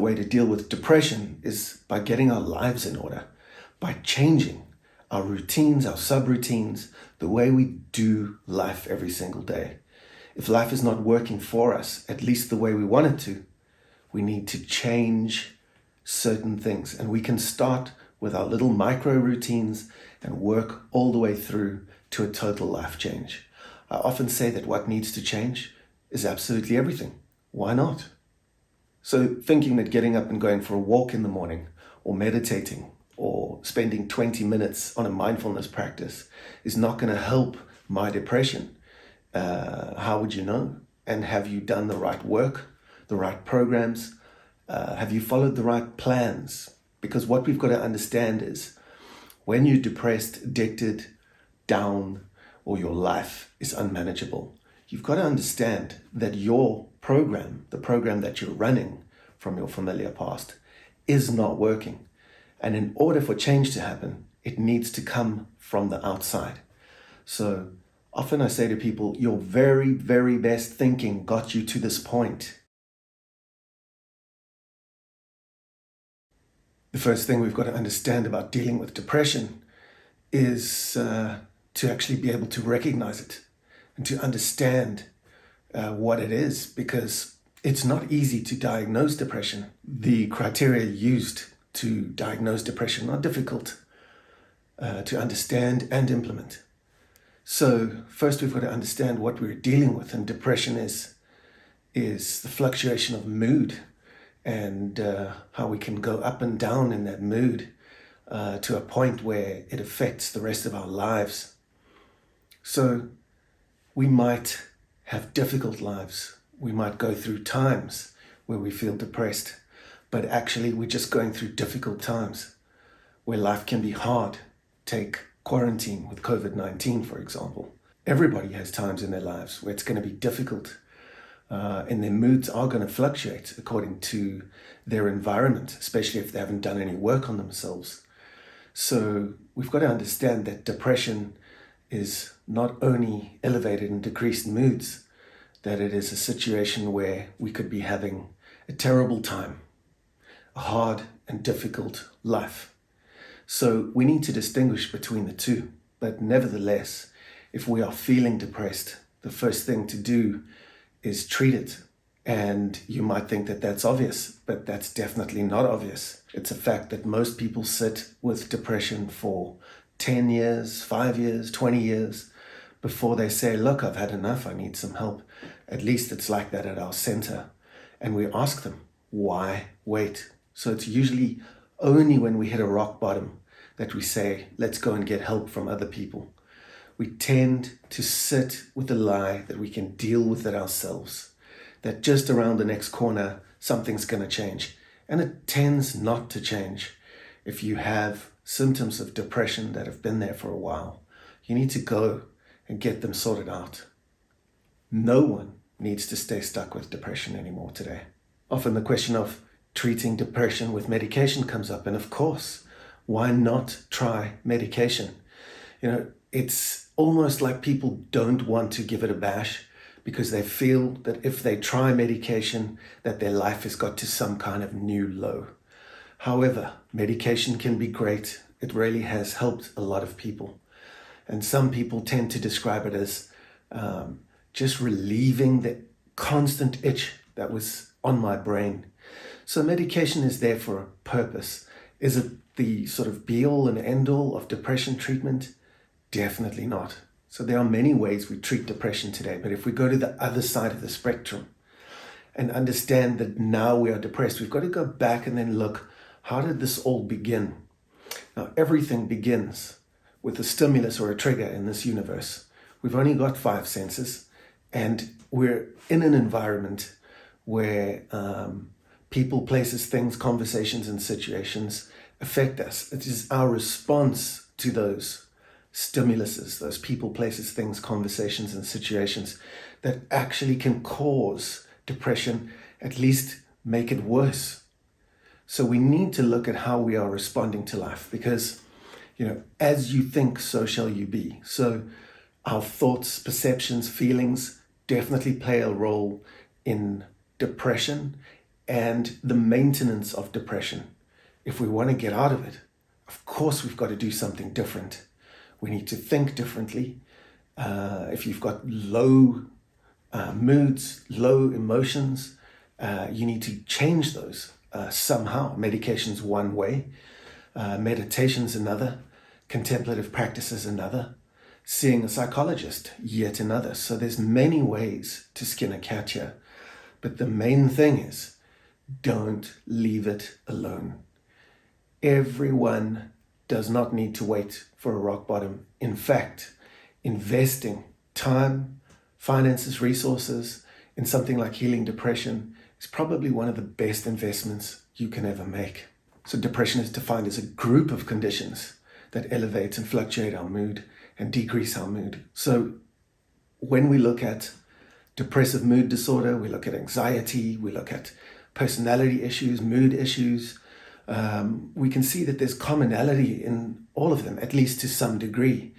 way to deal with depression is by getting our lives in order, by changing our routines, our subroutines, the way we do life every single day. If life is not working for us, at least the way we want it to, we need to change certain things. And we can start with our little micro routines and work all the way through to a total life change. I often say that what needs to change is absolutely everything. Why not? So thinking that getting up and going for a walk in the morning, or meditating, or spending 20 minutes on a mindfulness practice is not going to help my depression, how would you know? And have you done the right work, the right programs? Have you followed the right plans? Because what we've got to understand is when you're depressed, addicted, down, or your life is unmanageable, you've got to understand that your program, the program that you're running from your familiar past, is not working. And in order for change to happen, it needs to come from the outside. So often I say to people, your very, very best thinking got you to this point. The first thing we've got to understand about dealing with depression is to actually be able to recognize it and to understand what it is, because it's not easy to diagnose depression. The criteria used to diagnose depression are difficult to understand and implement. So first we've got to understand what we're dealing with, and depression is the fluctuation of mood, and how we can go up and down in that mood to a point where it affects the rest of our lives. So we might have difficult lives. We might go through times where we feel depressed, but actually we're just going through difficult times where life can be hard. Take quarantine with COVID-19, for example. Everybody has times in their lives where it's going to be difficult, and their moods are going to fluctuate according to their environment, especially if they haven't done any work on themselves. So we've got to understand that depression is not only elevated and decreased moods, that it is a situation where we could be having a terrible time, a hard and difficult life. So we need to distinguish between the two. But nevertheless, if we are feeling depressed, the first thing to do is treat it. And you might think that that's obvious, but that's definitely not obvious. It's a fact that most people sit with depression for 10 years, 5 years, 20 years before they say, look, I've had enough, I need some help. At least it's like that at our center. And we ask them, why wait? So it's usually only when we hit a rock bottom that we say, let's go and get help from other people. We tend to sit with the lie that we can deal with it ourselves, that just around the next corner, something's going to change. And it tends not to change. If you have symptoms of depression that have been there for a while, you need to go and get them sorted out. No one needs to stay stuck with depression anymore today. Often the question of treating depression with medication comes up, and of course, why not try medication? It's almost like people don't want to give it a bash because they feel that if they try medication, that their life has got to some kind of new low. However, medication can be great. It really has helped a lot of people. And some people tend to describe it as just relieving the constant itch that was on my brain. So medication is there for a purpose. Is it the sort of be-all and end-all of depression treatment? Definitely not. So there are many ways we treat depression today. But if we go to the other side of the spectrum and understand that now we are depressed, we've got to go back and then look, how did this all begin? Now, everything begins with a stimulus or a trigger in this universe. We've only got 5 senses, and we're in an environment where people, places, things, conversations, and situations affect us. It is our response to those stimuluses, those people, places, things, conversations, and situations that actually can cause depression, at least make it worse. So we need to look at how we are responding to life, because, as you think, so shall you be. So our thoughts, perceptions, feelings definitely play a role in depression and the maintenance of depression. If we want to get out of it, of course we've got to do something different. We need to think differently. If you've got low moods, low emotions, you need to change those somehow. Medication's one way, meditation's another, contemplative practice is another, seeing a psychologist yet another. So there's many ways to skin a cat here. But the main thing is, don't leave it alone. Everyone does not need to wait for a rock bottom. In fact, investing time, finances, resources in something like healing depression is probably one of the best investments you can ever make. So depression is defined as a group of conditions that elevate and fluctuate our mood and decrease our mood. So when we look at depressive mood disorder, we look at anxiety, we look at personality issues, mood issues, we can see that there's commonality in all of them, at least to some degree.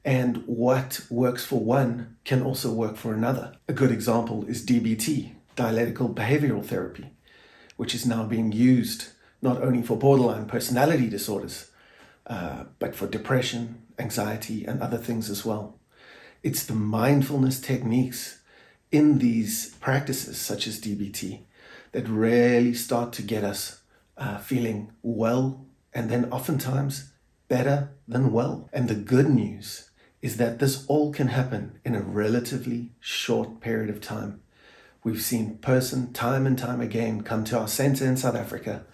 And what works for one can also work for another. A good example is DBT, dialectical behavioral therapy, which is now being used not only for borderline personality disorders, but for depression, anxiety, and other things as well. It's the mindfulness techniques in these practices, such as DBT, that really start to get us feeling well, and then oftentimes better than well. And the good news is that this all can happen in a relatively short period of time. We've seen person time and time again come to our center in South Africa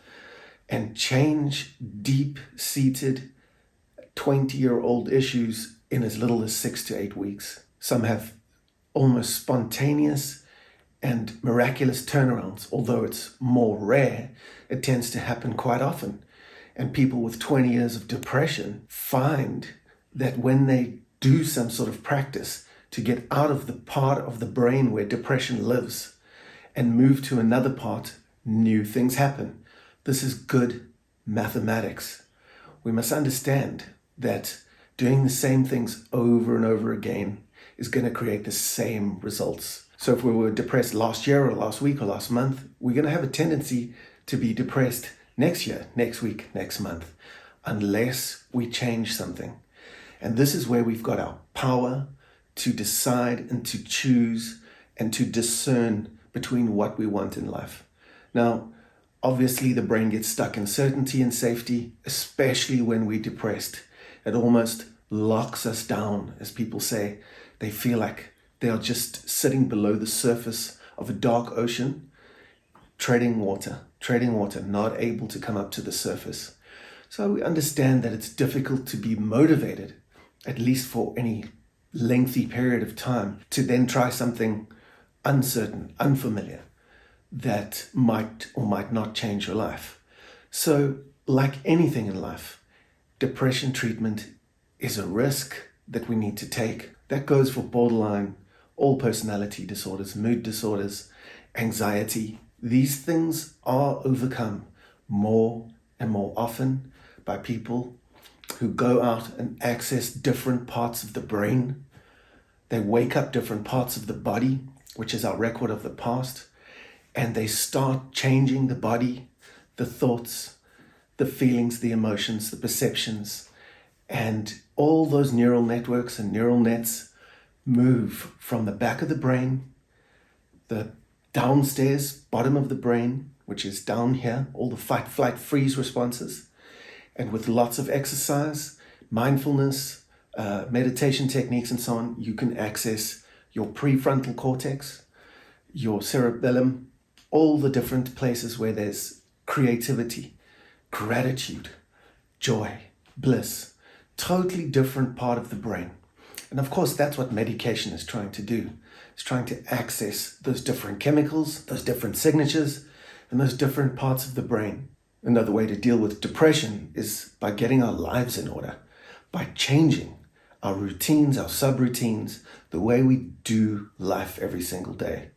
and change deep-seated 20-year-old issues in as little as 6 to 8 weeks. Some have almost spontaneous and miraculous turnarounds. Although it's more rare, it tends to happen quite often. And people with 20 years of depression find that when they do some sort of practice to get out of the part of the brain where depression lives and move to another part, new things happen. This is good mathematics. We must understand that doing the same things over and over again is going to create the same results. So if we were depressed last year or last week or last month, we're going to have a tendency to be depressed next year, next week, next month, unless we change something. And this is where we've got our power to decide and to choose and to discern between what we want in life. Now, obviously the brain gets stuck in certainty and safety, especially when we're depressed. It almost locks us down, as people say. They feel like they are just sitting below the surface of a dark ocean, treading water, not able to come up to the surface. So we understand that it's difficult to be motivated, at least for any lengthy period of time, to then try something uncertain, unfamiliar, that might or might not change your life. So, like anything in life, depression treatment is a risk that we need to take. That goes for borderline, all personality disorders, mood disorders, anxiety. These things are overcome more and more often by people who go out and access different parts of the brain. They wake up different parts of the body, which is our record of the past, and they start changing the body, the thoughts, the feelings, the emotions, the perceptions, and all those neural networks and neural nets move from the back of the brain, the downstairs bottom of the brain, which is down here, all the fight, flight, freeze responses. And with lots of exercise, mindfulness, meditation techniques and so on, you can access your prefrontal cortex, your cerebellum, all the different places where there's creativity, gratitude, joy, bliss, totally different part of the brain. And of course, that's what medication is trying to do. It's trying to access those different chemicals, those different signatures, and those different parts of the brain. Another way to deal with depression is by getting our lives in order, by changing our routines, our subroutines, the way we do life every single day.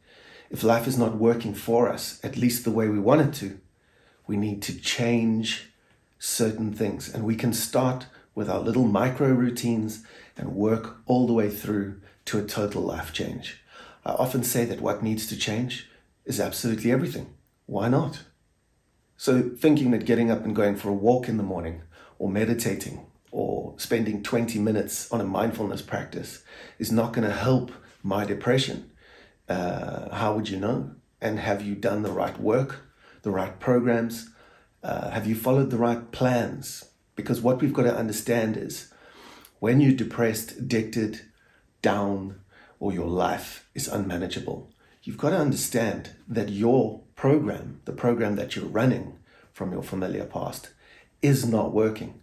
If life is not working for us, at least the way we want it to, we need to change certain things. And we can start with our little micro routines and work all the way through to a total life change. I often say that what needs to change is absolutely everything. Why not? So thinking that getting up and going for a walk in the morning, or meditating, or spending 20 minutes on a mindfulness practice is not going to help my depression, how would you know? And have you done the right work, the right programs? Have you followed the right plans? Because what we've got to understand is when you're depressed, addicted, down, or your life is unmanageable, you've got to understand that your program, the program that you're running from your familiar past, is not working.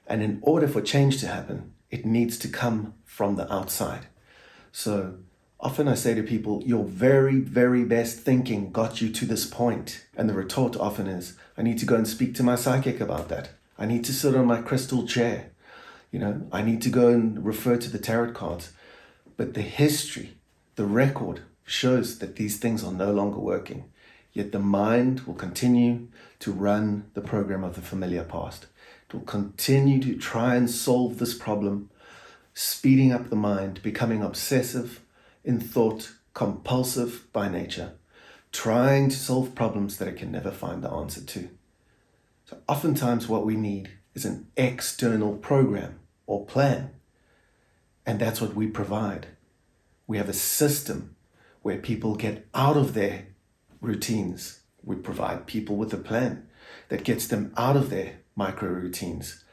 And in order for change to happen, it needs to come from the outside. So often I say to people, your very, very best thinking got you to this point. And the retort often is, I need to go and speak to my psychic about that. I need to sit on my crystal chair. I need to go and refer to the tarot cards. But the history, the record shows that these things are no longer working. Yet the mind will continue to run the program of the familiar past. It will continue to try and solve this problem, speeding up the mind, becoming obsessive in thought, compulsive by nature, trying to solve problems that it can never find the answer to. So oftentimes what we need is an external program or plan. And that's what we provide. We have a system where people get out of their routines. We provide people with a plan that gets them out of their micro routines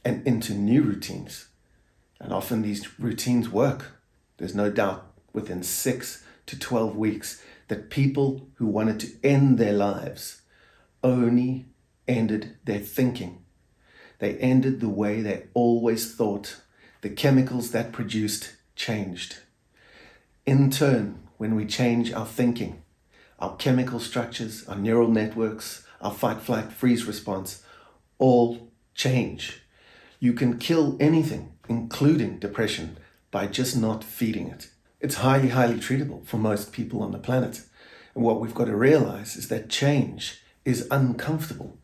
and into new routines. And often these routines work. There's no doubt within 6 to 12 weeks that people who wanted to end their lives only ended their thinking. They ended the way they always thought. The chemicals that produced changed. In turn, when we change our thinking, our chemical structures, our neural networks, our fight, flight, freeze response, all change. You can kill anything, including depression, by just not feeding it. It's highly, highly treatable for most people on the planet. And what we've got to realize is that change is uncomfortable.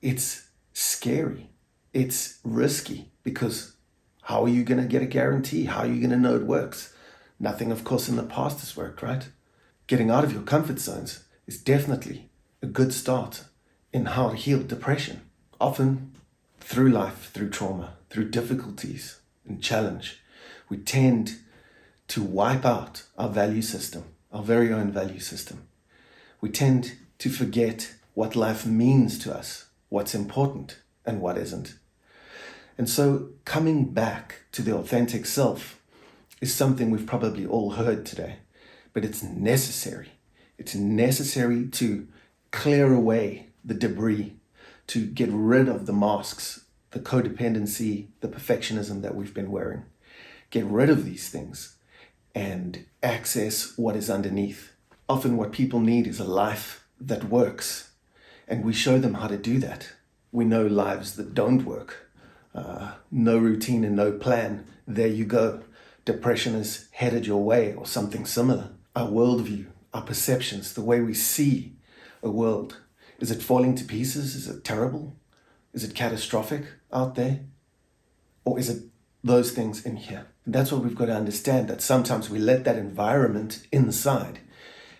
It's scary. It's risky because how are you going to get a guarantee? How are you going to know it works? Nothing, of course, in the past has worked, right? Getting out of your comfort zones is definitely a good start in how to heal depression. Often through life, through trauma, through difficulties and challenge, we tend to wipe out our value system, our very own value system. We tend to forget what life means to us, what's important and what isn't. And so coming back to the authentic self is something we've probably all heard today, but it's necessary. It's necessary to clear away the debris, to get rid of the masks, the codependency, the perfectionism that we've been wearing. Get rid of these things and access what is underneath. Often what people need is a life that works, and we show them how to do that. We know lives that don't work. No routine and no plan. There you go. Depression is headed your way or something similar. Our worldview, our perceptions, the way we see a world. Is it falling to pieces? Is it terrible? Is it catastrophic out there? Or is it those things in here? And that's what we've got to understand, that sometimes we let that environment inside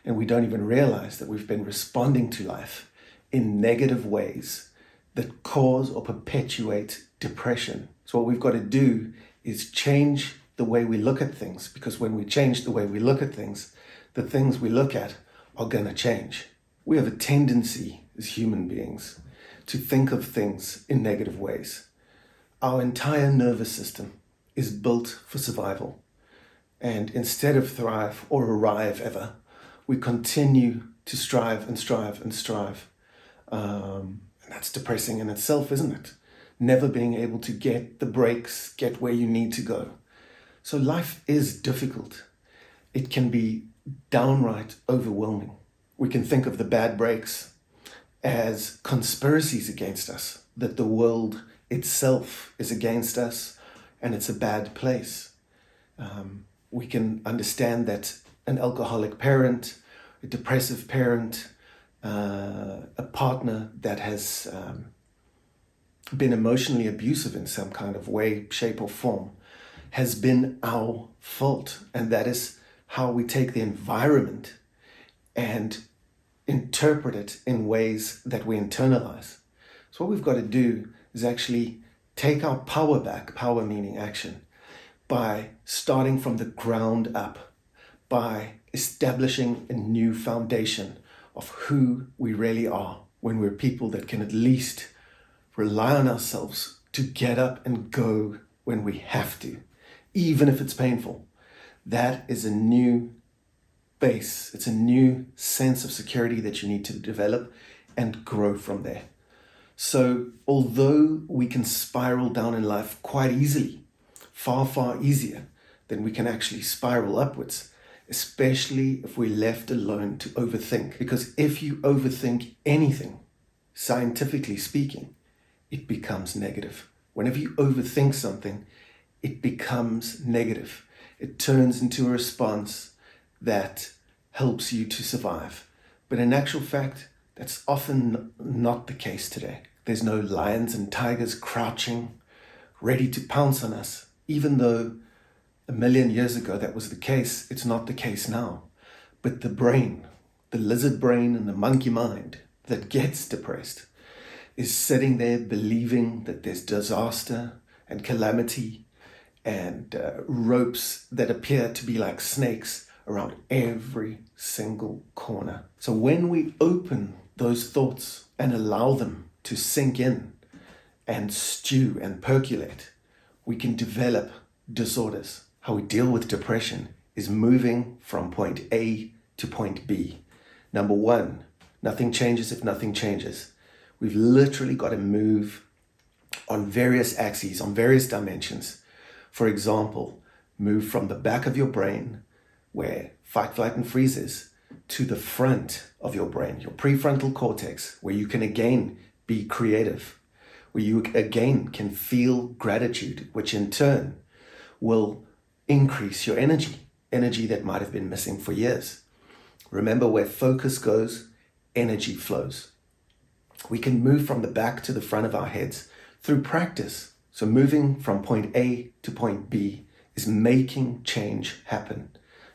and we don't even realize that we've been responding to life in negative ways that cause or perpetuate depression. So what we've got to do is change the way we look at things, because when we change the way we look at things, the things we look at are going to change. We have a tendency as human beings to think of things in negative ways. Our entire nervous system is built for survival. And instead of thrive or arrive ever, we continue to strive and strive and strive. And that's depressing in itself, isn't it? Never being able to get the breaks, get where you need to go. So life is difficult. It can be downright overwhelming. We can think of the bad breaks as conspiracies against us, that the world itself is against us and it's a bad place. We can understand that an alcoholic parent, a depressive parent, a partner that has been emotionally abusive in some kind of way, shape or form, has been our fault. And that is how we take the environment and interpret it in ways that we internalize. So what we've got to do is actually take our power back, power meaning action, by starting from the ground up, by establishing a new foundation of who we really are when we're people that can at least rely on ourselves to get up and go when we have to, even if it's painful. That is a new base. It's a new sense of security that you need to develop and grow from there. So although we can spiral down in life quite easily, far, far easier than we can actually spiral upwards, especially if we're left alone to overthink. Because if you overthink anything, scientifically speaking, it becomes negative. Whenever you overthink something, it becomes negative. It turns into a response that helps you to survive. But in actual fact, that's often not the case today. There's no lions and tigers crouching, ready to pounce on us. Even though 1,000,000 years ago that was the case, it's not the case now. But the brain, the lizard brain and the monkey mind that gets depressed is sitting there believing that there's disaster and calamity and ropes that appear to be like snakes around every single corner. So when we open those thoughts and allow them to sink in and stew and percolate, we can develop disorders. How we deal with depression is moving from point A to point B. Number one, nothing changes if nothing changes. We've literally got to move on various axes, on various dimensions. For example, move from the back of your brain, where fight, flight, and freeze is, to the front of your brain, your prefrontal cortex, where you can again be creative, where you again can feel gratitude, which in turn will increase your energy that might have been missing for years. Remember, where focus goes, energy flows. We can move from the back to the front of our heads through practice. So moving from point A to point B is making change happen.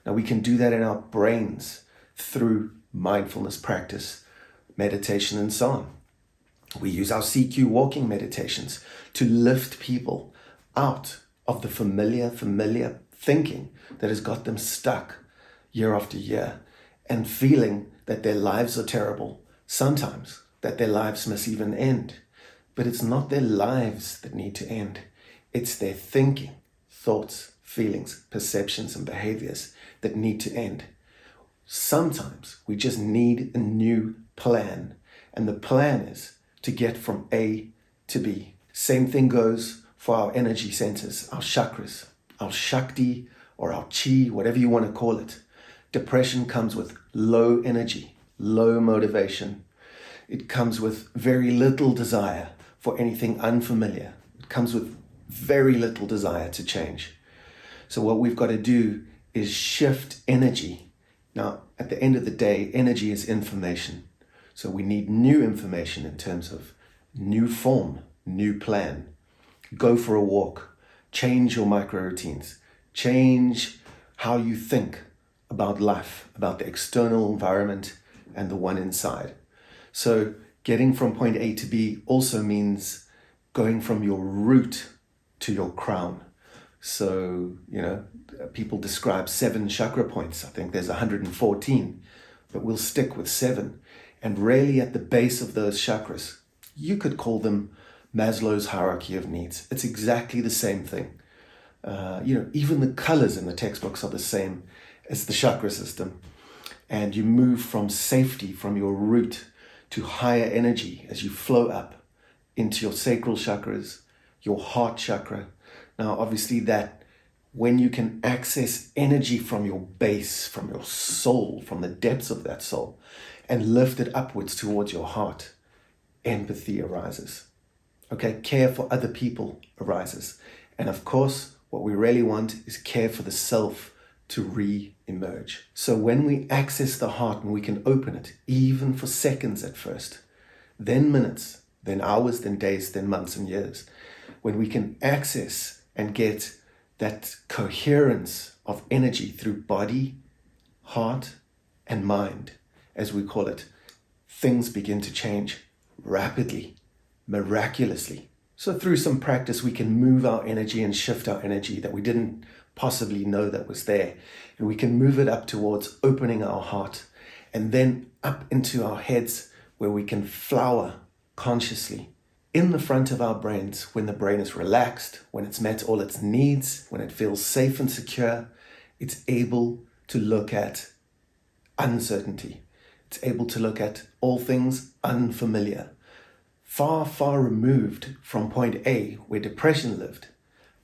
Now we can do that in our brains through mindfulness practice, meditation, and so on. We use our CQ walking meditations to lift people out of the familiar thinking that has got them stuck year after year and feeling that their lives are terrible, sometimes that their lives must even end. But it's not their lives that need to end. It's their thinking, thoughts, feelings, perceptions, and behaviors that need to end. Sometimes we just need a new plan. And the plan is to get from A to B. Same thing goes for our energy centers, our chakras, our Shakti or our Chi, whatever you want to call it. Depression comes with low energy, low motivation. It comes with very little desire for anything unfamiliar. It comes with very little desire to change. So what we've got to do is shift energy. Now, at the end of the day, energy is information. So we need new information in terms of new form, new plan. Go for a walk. Change your micro routines. Change how you think about life, about the external environment and the one inside. So getting from point A to B also means going from your root to your crown. So, people describe 7 chakra points. I think there's 114, but we'll stick with 7. And really at the base of those chakras, you could call them Maslow's hierarchy of needs. It's exactly the same thing. Even the colors in the textbooks are the same as the chakra system. And you move from safety, from your root, to higher energy as you flow up into your sacral chakras, your heart chakra. Now, obviously that when you can access energy from your base, from your soul, from the depths of that soul, and lift it upwards towards your heart, empathy arises. Okay, care for other people arises. And of course, what we really want is care for the self to re-emerge. So when we access the heart and we can open it, even for seconds at first, then minutes, then hours, then days, then months and years, when we can access and get that coherence of energy through body, heart, and mind, as we call it, things begin to change rapidly, miraculously. So through some practice, we can move our energy and shift our energy that we didn't possibly know that was there. And we can move it up towards opening our heart and then up into our heads where we can flower consciously in the front of our brains when the brain is relaxed, when it's met all its needs, when it feels safe and secure. It's able to look at uncertainty. It's able to look at all things unfamiliar. Far, far removed from point A, where depression lived.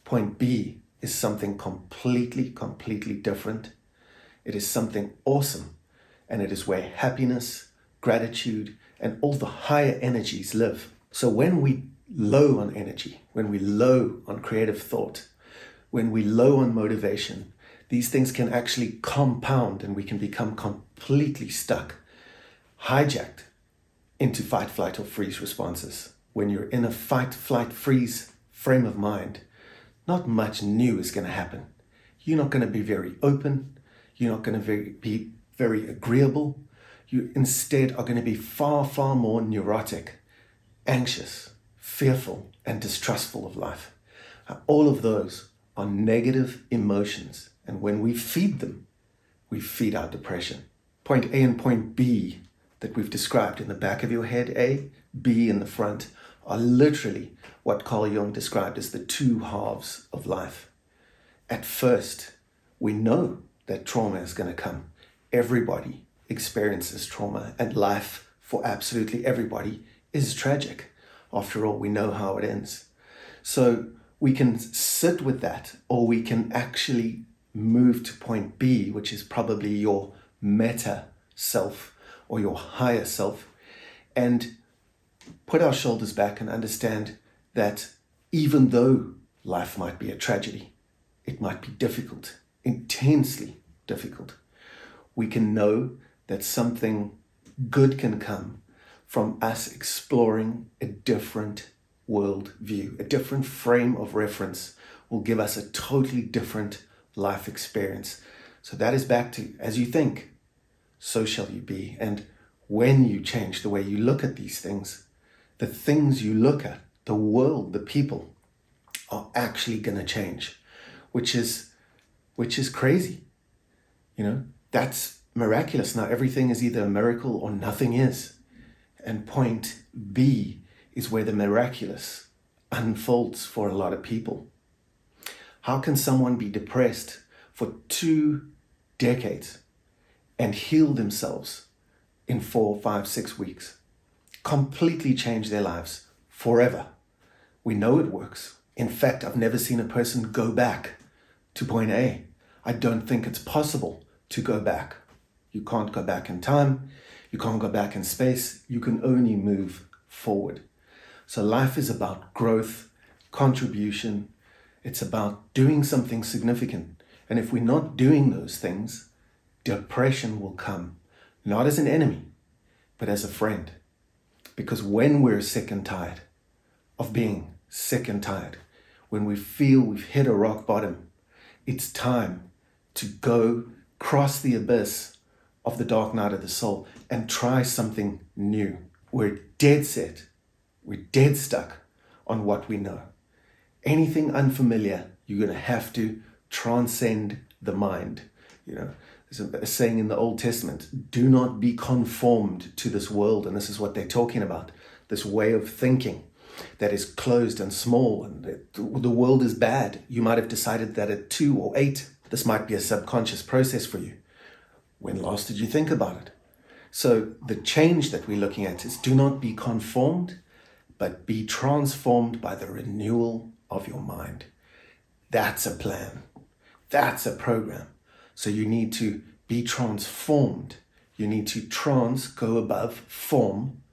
Point B is something completely, completely different. It is something awesome. And it is where happiness, gratitude, and all the higher energies live. So when we low on energy, when we low on creative thought, when we low on motivation, these things can actually compound and we can become completely stuck, hijacked into fight, flight, or freeze responses. When you're in a fight, flight, freeze frame of mind, not much new is going to happen. You're not going to be very open. You're not going to be very agreeable. You instead are going to be far, far more neurotic, anxious, fearful, and distrustful of life. All of those are negative emotions. And when we feed them, we feed our depression. Point A and point B that we've described in the back of your head, A, B in the front, are literally what Carl Jung described as the two halves of life. At first, we know that trauma is going to come. Everybody experiences trauma, and life for absolutely everybody is tragic. After all, we know how it ends. So we can sit with that, or we can actually move to point B, which is probably your meta self or your higher self, and put our shoulders back and understand that even though life might be a tragedy, it might be difficult, intensely difficult, we can know that something good can come from us exploring a different world view. A different frame of reference will give us a totally different life experience. So that is back to, as you think, so shall you be. And when you change the way you look at these things, the things you look at, the world, the people, are actually going to change, which is crazy. That's miraculous. Now everything is either a miracle or nothing is. And point B is where the miraculous unfolds for a lot of people. How can someone be depressed for 2 decades and heal themselves in 4, 5, 6 weeks? Completely change their lives forever. We know it works. In fact, I've never seen a person go back to point A. I don't think it's possible to go back. You can't go back in time. You can't go back in space. You can only move forward. So life is about growth, contribution. It's about doing something significant. And if we're not doing those things, depression will come, not as an enemy, but as a friend. Because when we're sick and tired of being sick and tired, when we feel we've hit a rock bottom, it's time to go cross the abyss of the dark night of the soul and try something new. We're dead set. We're dead stuck on what we know. Anything unfamiliar, you're going to have to transcend the mind. There's a saying in the Old Testament, do not be conformed to this world. And this is what they're talking about. This way of thinking that is closed and small, and the world is bad. You might have decided that at 2 or 8, this might be a subconscious process for you. When last did you think about it? So the change that we're looking at is do not be conformed, but be transformed by the renewal of your mind. That's a plan. That's a program. So you need to be transformed. You need to go above form.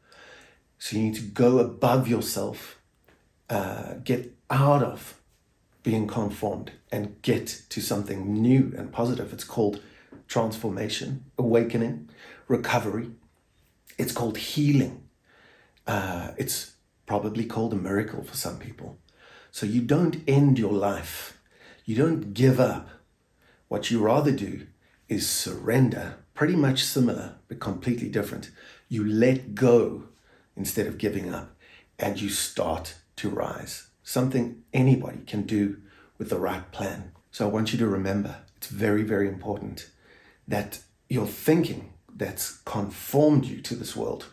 So you need to go above yourself, get out of being conformed and get to something new and positive. It's called transformation, awakening, recovery. It's called healing. It's probably called a miracle for some people. So you don't end your life. You don't give up. What you rather do is surrender, pretty much similar, but completely different. You let go instead of giving up, and you start to rise. Something anybody can do with the right plan. So I want you to remember, it's very, very important that your thinking that's conformed you to this world,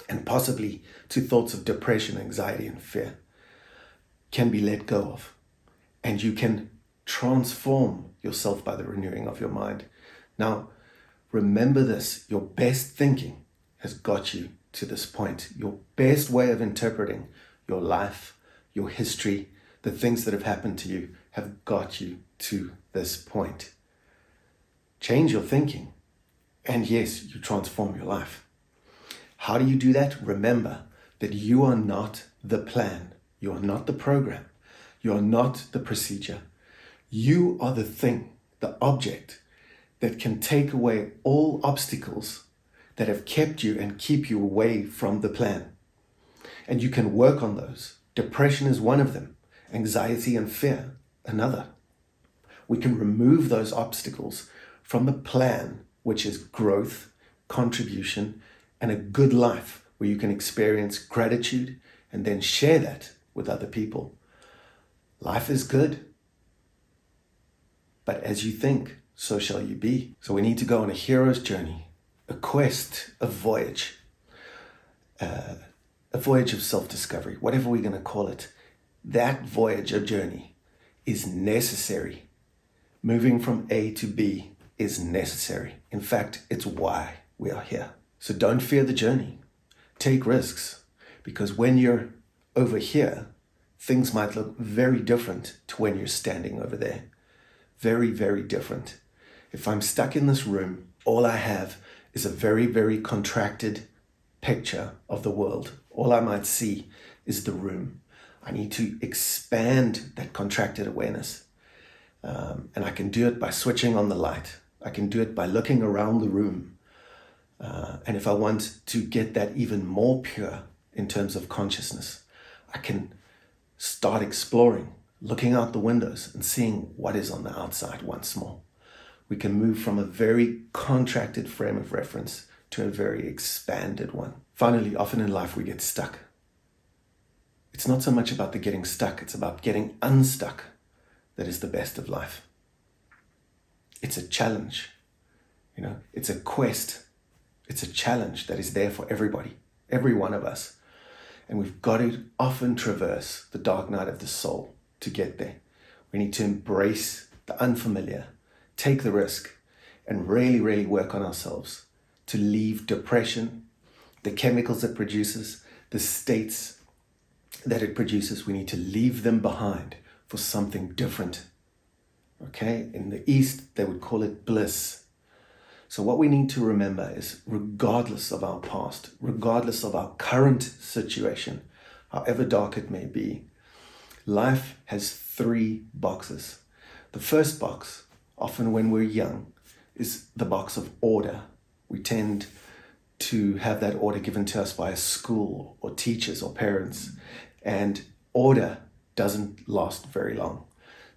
and possibly to thoughts of depression, anxiety, and fear, can be let go of. And you can transform yourself by the renewing of your mind. Now, remember this, your best thinking has got you to this point. Your best way of interpreting your life, your history, the things that have happened to you have got you to this point. Change your thinking, and yes, you transform your life. How do you do that? Remember that you are not the plan. You are not the program. You are not the procedure. You are the thing, the object that can take away all obstacles that have kept you and keep you away from the plan. And you can work on those. Depression is one of them. Anxiety and fear, another. We can remove those obstacles from the plan, which is growth, contribution, and a good life where you can experience gratitude and then share that with other people. Life is good, but as you think, so shall you be. So we need to go on a hero's journey, a quest, a voyage of self-discovery, whatever we're going to call it. That voyage or journey is necessary. Moving from A to B is necessary. In fact, it's why we are here. So don't fear the journey. Take risks, because when you're over here, things might look very different to when you're standing over there. Very, very different. If I'm stuck in this room, all I have is a very, very contracted picture of the world. All I might see is the room. I need to expand that contracted awareness. And I can do it by switching on the light. I can do it by looking around the room. And if I want to get that even more pure in terms of consciousness, I can start exploring, looking out the windows and seeing what is on the outside once more. We can move from a very contracted frame of reference to a very expanded one. Finally, often in life we get stuck. It's not so much about the getting stuck, it's about getting unstuck that is the best of life. It's a challenge, it's a quest. It's a challenge that is there for everybody, every one of us. And we've got to often traverse the dark night of the soul to get there. We need to embrace the unfamiliar, take the risk, and really, really work on ourselves to leave depression, the chemicals it produces, the states that it produces. We need to leave them behind for something different. Okay? In the East, they would call it bliss. So what we need to remember is, regardless of our past, regardless of our current situation, however dark it may be, life has 3 boxes. The first box, often when we're young, is the box of order. We tend to have that order given to us by a school or teachers or parents, and order doesn't last very long.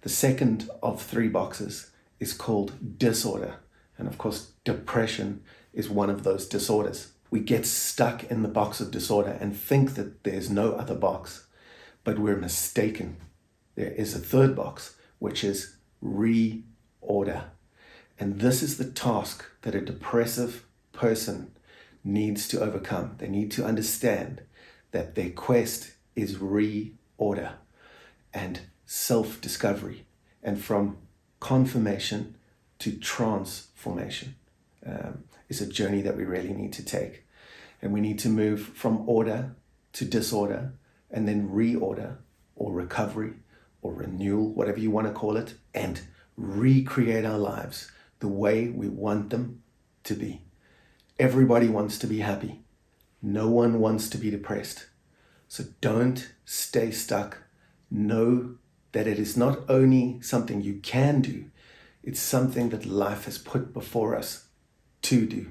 The second of 3 boxes is called disorder. And of course, depression is one of those disorders. We get stuck in the box of disorder and think that there's no other box, but we're mistaken. There is a third box, which is reorder. And this is the task that a depressive person needs to overcome. They need to understand that their quest is reorder and self-discovery, and from confirmation to transformation is a journey that we really need to take. And we need to move from order to disorder, and then reorder or recovery or renewal, whatever you want to call it, and recreate our lives the way we want them to be. Everybody wants to be happy. No one wants to be depressed. So don't stay stuck. Know that it is not only something you can do, it's something that life has put before us to do.